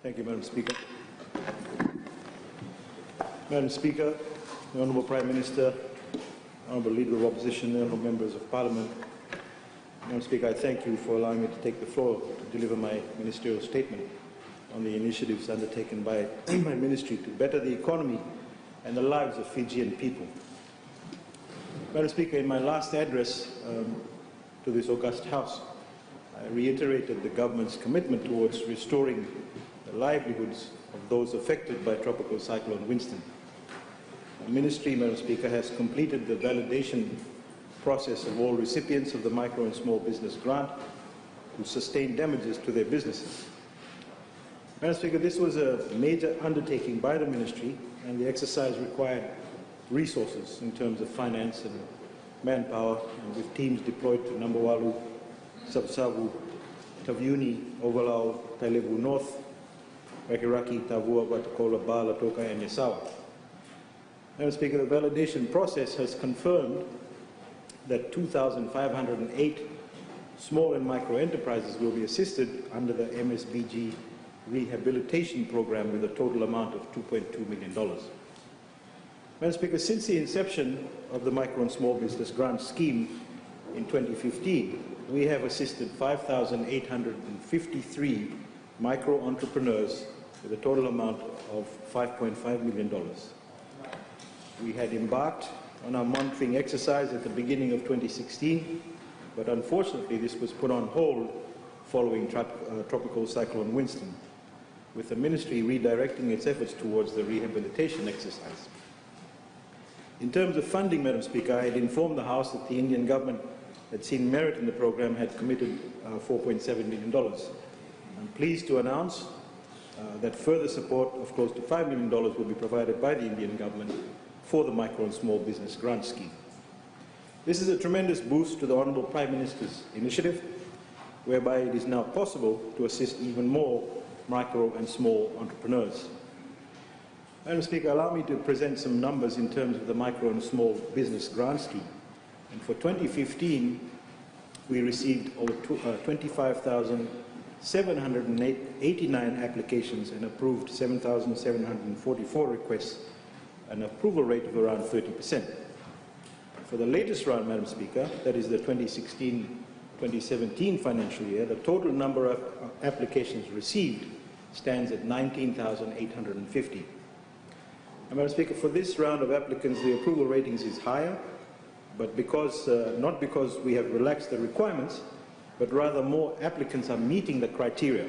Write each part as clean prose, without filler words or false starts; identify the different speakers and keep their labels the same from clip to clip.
Speaker 1: Thank you, Madam Speaker. Madam Speaker, the Honourable Prime Minister, Honourable Leader of Opposition, Honourable Members of Parliament. Madam Speaker, I thank you for allowing me to take the floor to deliver my ministerial statement on the initiatives undertaken by my ministry to better the economy and the lives of Fijian people. Madam Speaker, in my last address to this august House, I reiterated the government's commitment towards restoring the livelihoods of those affected by Tropical Cyclone Winston. The Ministry, Madam Speaker, has completed the validation process of all recipients of the Micro and Small Business Grant who sustained damages to their businesses. Madam Speaker, this was a major undertaking by the Ministry, and the exercise required resources in terms of finance and manpower, and with teams deployed to Nambawalu, Sabsavu, Taviuni, Ovalau, Tailevu North, Wakiraki, Tavua, Watakola, Ba, Latoka, and Yasawa. Madam Speaker, the validation process has confirmed that 2,508 small and micro enterprises will be assisted under the MSBG rehabilitation program with a total amount of $2.2 million. Madam Speaker, since the inception of the Micro and Small Business Grant Scheme in 2015, we have assisted 5,853 micro entrepreneurs with a total amount of $5.5 million. We had embarked on our monitoring exercise at the beginning of 2016, but unfortunately this was put on hold following Tropical Cyclone Winston, with the Ministry redirecting its efforts towards the rehabilitation exercise. In terms of funding, Madam Speaker, I had informed the House that the Indian government had seen merit in the program, had committed $4.7 million. I'm pleased to announce that further support of close to $5 million will be provided by the Indian government for the Micro and Small Business Grant Scheme. This is a tremendous boost to the Honourable Prime Minister's initiative, whereby it is now possible to assist even more micro and small entrepreneurs. Madam Speaker, allow me to present some numbers in terms of the Micro and Small Business Grant Scheme. And for 2015, we received over 25,789 applications and approved 7,744 requests, an approval rate of around 30%. For the latest round, Madam Speaker, that is the 2016-2017 financial year, the total number of applications received stands at 19,850. And Madam Speaker, for this round of applicants, the approval ratings is higher, but not because we have relaxed the requirements, but rather more applicants are meeting the criteria.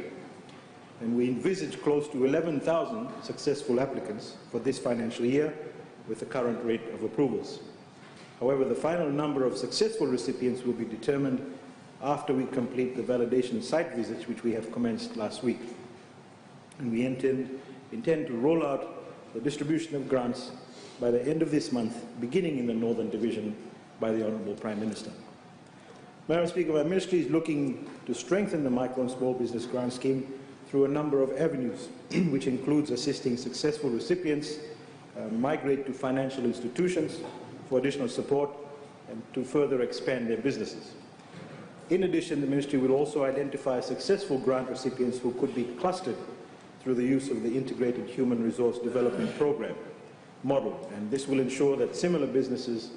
Speaker 1: And we envisage close to 11,000 successful applicants for this financial year with the current rate of approvals. However, the final number of successful recipients will be determined after we complete the validation site visits, which we have commenced last week. And we intend to roll out the distribution of grants by the end of this month, beginning in the Northern Division by the Honourable Prime Minister. Madam Speaker, my Ministry is looking to strengthen the Micro and Small Business Grant Scheme through a number of avenues, which includes assisting successful recipients migrate to financial institutions for additional support and to further expand their businesses. In addition, the Ministry will also identify successful grant recipients who could be clustered through the use of the Integrated Human Resource Development Program model, and this will ensure that similar businesses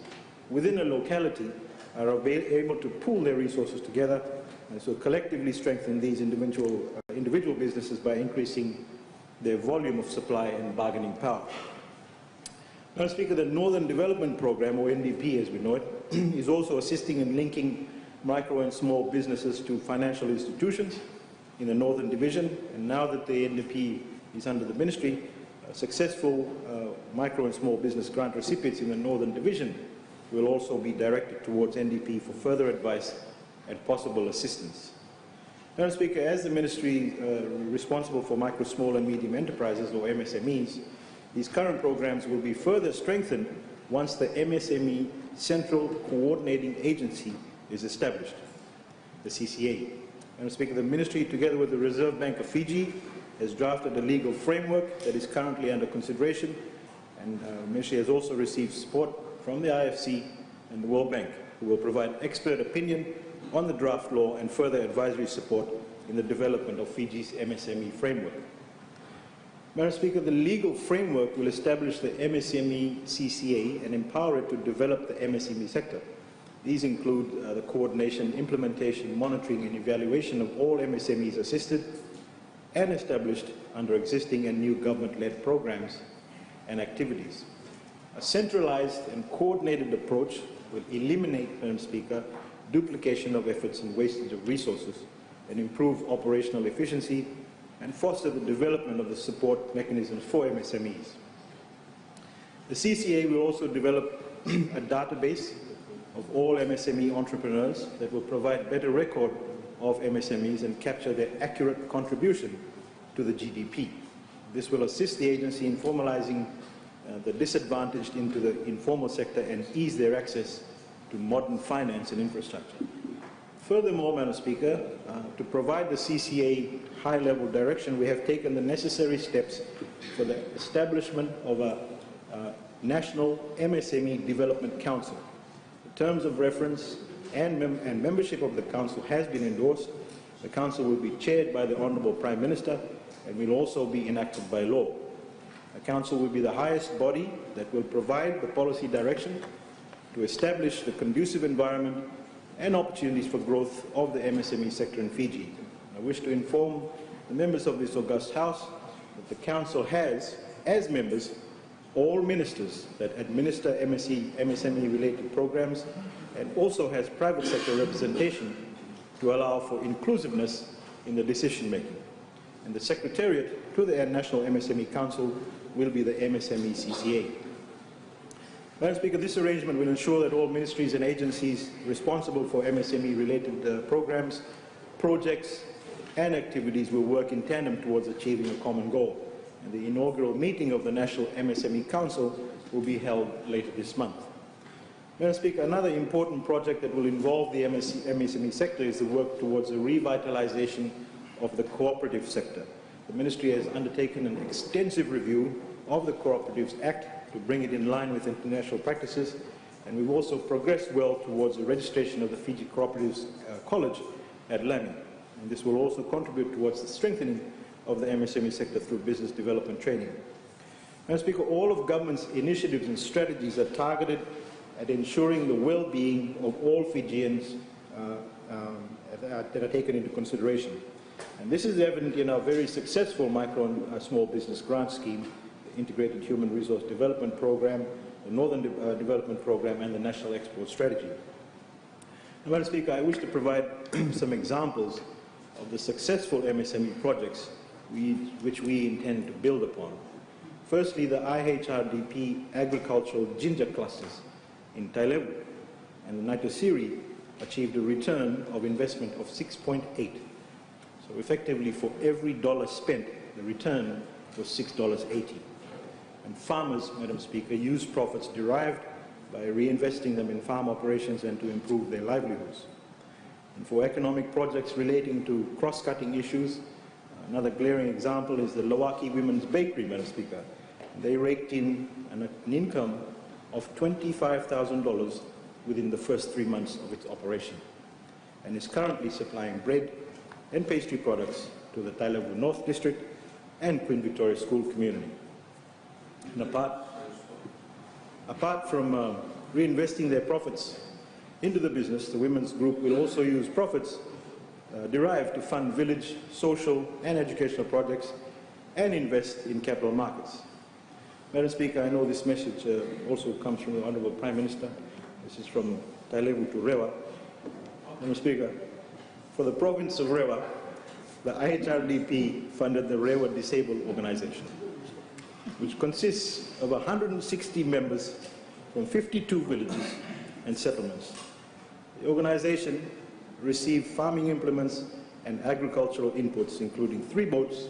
Speaker 1: within a locality are able to pool their resources together and so collectively strengthen these individual businesses by increasing their volume of supply and bargaining power. Madam Speaker, the Northern Development Program, or NDP as we know it, is also assisting in linking micro and small businesses to financial institutions in the Northern Division, and now that the NDP is under the Ministry, successful micro and small business grant recipients in the Northern Division will also be directed towards NDP for further advice and possible assistance. Madam Speaker, as the Ministry responsible for micro, small and medium enterprises, or MSMEs, these current programs will be further strengthened once the MSME Central Coordinating Agency is established, the CCA. Madam Speaker, the Ministry, together with the Reserve Bank of Fiji, has drafted a legal framework that is currently under consideration, and the Ministry has also received support from the IFC and the World Bank, who will provide expert opinion on the draft law and further advisory support in the development of Fiji's MSME framework. Madam Speaker, the legal framework will establish the MSME CCA and empower it to develop the MSME sector. These include the coordination, implementation, monitoring and evaluation of all MSMEs assisted and established under existing and new government-led programs and activities. A centralized and coordinated approach will eliminate, Madam Speaker, duplication of efforts and wastage of resources and improve operational efficiency and foster the development of the support mechanisms for MSMEs. The CCA will also develop a database of all MSME entrepreneurs that will provide better record of MSMEs and capture their accurate contribution to the GDP. This will assist the agency in formalizing the disadvantaged into the informal sector and ease their access to modern finance and infrastructure. Furthermore, Madam Speaker, to provide the CCA high-level direction, we have taken the necessary steps for the establishment of a National MSME Development Council. The terms of reference and membership of the Council has been endorsed. The Council will be chaired by the Honourable Prime Minister and will also be enacted by law. The Council will be the highest body that will provide the policy direction to establish the conducive environment and opportunities for growth of the MSME sector in Fiji. I wish to inform the members of this august House that the Council has, as members, all ministers that administer MSME-related programs and also has private sector representation to allow for inclusiveness in the decision-making. And the Secretariat to the National MSME Council will be the MSME CCA. Madam Speaker, this arrangement will ensure that all ministries and agencies responsible for MSME-related programs, projects and activities will work in tandem towards achieving a common goal. And the inaugural meeting of the National MSME Council will be held later this month. Madam Speaker, another important project that will involve the MSME sector is the work towards the revitalization of the cooperative sector. The Ministry has undertaken an extensive review of the Cooperatives Act to bring it in line with international practices, and we've also progressed well towards the registration of the Fiji Cooperatives College at Lamy. And this will also contribute towards the strengthening of the MSME sector through business development training. Madam Speaker, all of government's initiatives and strategies are targeted at ensuring the well-being of all Fijians that are taken into consideration. And this is evident in our very successful micro and small business grant scheme, the Integrated Human Resource Development Program, the Northern Development Program, and the National Export Strategy. Now, Madam Speaker, I wish to provide some examples of the successful MSME projects which we intend to build upon. Firstly, the IHRDP agricultural ginger clusters in Tailevu and the Naitosiri achieved a return of investment of 6.8. So effectively, for every dollar spent, the return was $6.80. And farmers, Madam Speaker, use profits derived by reinvesting them in farm operations and to improve their livelihoods. And for economic projects relating to cross-cutting issues, another glaring example is the Lawaki Women's Bakery, Madam Speaker. They raked in an income of $25,000 within the first 3 months of its operation, and is currently supplying bread and pastry products to the Tailevu North District and Queen Victoria School community. And apart from reinvesting their profits into the business, the women's group will also use profits derived to fund village, social and educational projects and invest in capital markets. Madam Speaker, I know this message also comes from the Honourable Prime Minister. This is from Tailevu to Rewa. Madam Speaker, for the province of Rewa, the IHRDP funded the Rewa Disabled Organization, which consists of 160 members from 52 villages and settlements. The organization received farming implements and agricultural inputs, including 3 boats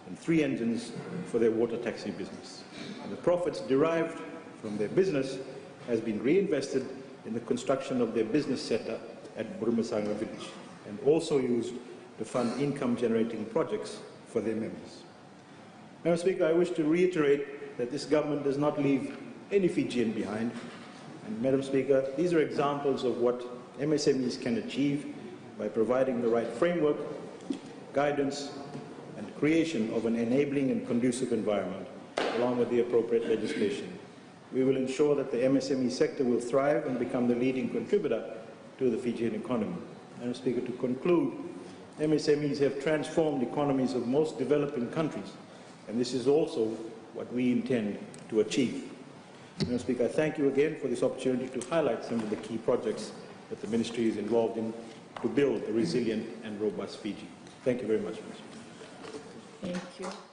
Speaker 1: and 3 engines for their water taxi business. And the profits derived from their business has been reinvested in the construction of their business center at Burumasanga village, and also used to fund income-generating projects for their members. Madam Speaker, I wish to reiterate that this government does not leave any Fijian behind. And Madam Speaker, these are examples of what MSMEs can achieve by providing the right framework, guidance, and creation of an enabling and conducive environment, along with the appropriate legislation. We will ensure that the MSME sector will thrive and become the leading contributor to the Fijian economy. Madam Speaker, to conclude, MSMEs have transformed economies of most developing countries, and this is also what we intend to achieve. Madam Speaker, I thank you again for this opportunity to highlight some of the key projects that the Ministry is involved in to build a resilient and robust Fiji. Thank you very much, Mr.
Speaker 2: Thank you.